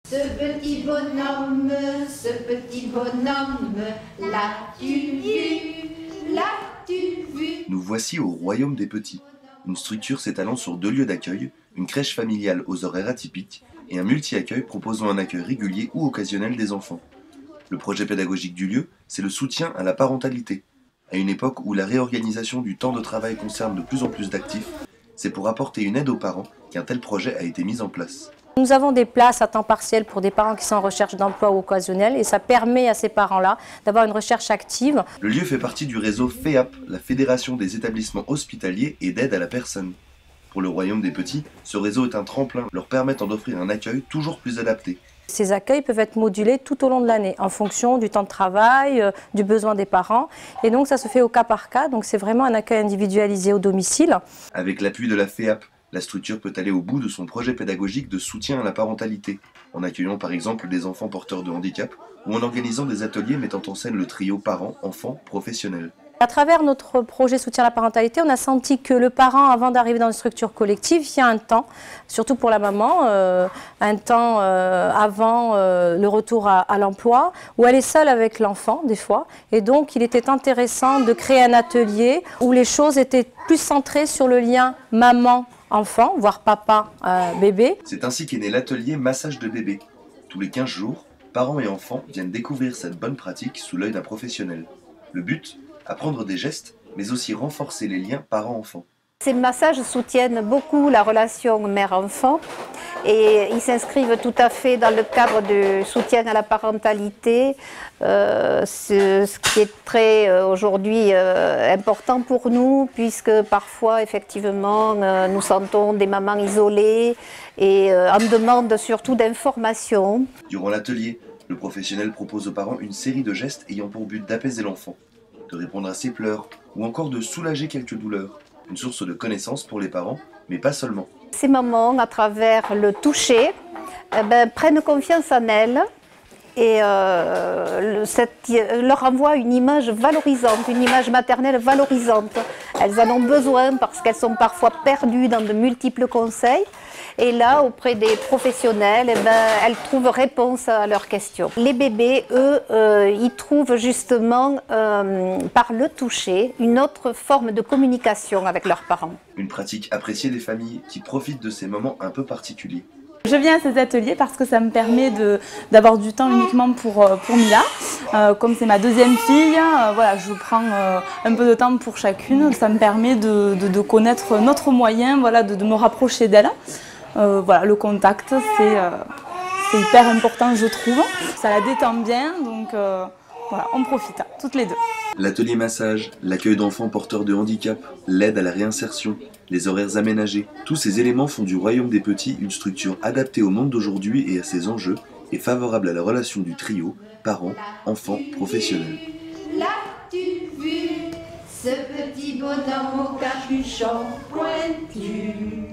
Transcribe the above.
Ce petit bonhomme, l'as-tu vu? L'as-tu vu? Nous voici au Royaume des Petits, une structure s'étalant sur 2 lieux d'accueil, une crèche familiale aux horaires atypiques et un multi-accueil proposant un accueil régulier ou occasionnel des enfants. Le projet pédagogique du lieu, c'est le soutien à la parentalité. À une époque où la réorganisation du temps de travail concerne de plus en plus d'actifs, c'est pour apporter une aide aux parents qu'un tel projet a été mis en place. Nous avons des places à temps partiel pour des parents qui sont en recherche d'emploi ou occasionnel et ça permet à ces parents-là d'avoir une recherche active. Le lieu fait partie du réseau FEAP, la Fédération des établissements hospitaliers et d'aide à la personne. Pour le Royaume des Petits, ce réseau est un tremplin leur permettant d'offrir un accueil toujours plus adapté. Ces accueils peuvent être modulés tout au long de l'année en fonction du temps de travail, du besoin des parents et donc ça se fait au cas par cas, donc c'est vraiment un accueil individualisé au domicile. Avec l'appui de la FEAP, la structure peut aller au bout de son projet pédagogique de soutien à la parentalité, en accueillant par exemple des enfants porteurs de handicap ou en organisant des ateliers mettant en scène le trio parents-enfants-professionnels. À travers notre projet soutien à la parentalité, on a senti que le parent, avant d'arriver dans une structure collective, il y a un temps, surtout pour la maman, un temps avant le retour à l'emploi, où elle est seule avec l'enfant des fois. Et donc il était intéressant de créer un atelier où les choses étaient plus centrées sur le lien maman-enfant, voire papa-bébé. C'est ainsi qu'est né l'atelier massage de bébé. Tous les 15 jours, parents et enfants viennent découvrir cette bonne pratique sous l'œil d'un professionnel. Le but ? Apprendre des gestes, mais aussi renforcer les liens parents-enfants. Ces massages soutiennent beaucoup la relation mère-enfant et ils s'inscrivent tout à fait dans le cadre du soutien à la parentalité, ce qui est très aujourd'hui important pour nous puisque parfois effectivement nous sentons des mamans isolées et en demande surtout d'informations. Durant l'atelier, le professionnel propose aux parents une série de gestes ayant pour but d'apaiser l'enfant, de répondre à ses pleurs ou encore de soulager quelques douleurs. Une source de connaissances pour les parents, mais pas seulement. Ces mamans, à travers le toucher, prennent confiance en elles et leur envoie une image valorisante, une image maternelle valorisante. Elles en ont besoin parce qu'elles sont parfois perdues dans de multiples conseils. Et là, auprès des professionnels, elles trouvent réponse à leurs questions. Les bébés, eux, ils trouvent justement, par le toucher, une autre forme de communication avec leurs parents. Une pratique appréciée des familles qui profitent de ces moments un peu particuliers. Je viens à ces ateliers parce que ça me permet d'avoir du temps uniquement pour Mila. Comme c'est ma deuxième fille, voilà, je prends un peu de temps pour chacune. Ça me permet de connaître notre moyen, voilà, de me rapprocher d'elle. Voilà, le contact, c'est hyper important, je trouve. Ça la détend bien, donc voilà, on profite, toutes les deux. L'atelier massage, l'accueil d'enfants porteurs de handicap, l'aide à la réinsertion, les horaires aménagés, tous ces éléments font du Royaume des Petits une structure adaptée au monde d'aujourd'hui et à ses enjeux, et favorable à la relation du trio, parents, enfants, professionnels. L'as-tu vu? Ce petit bonhomme au capuchon pointu.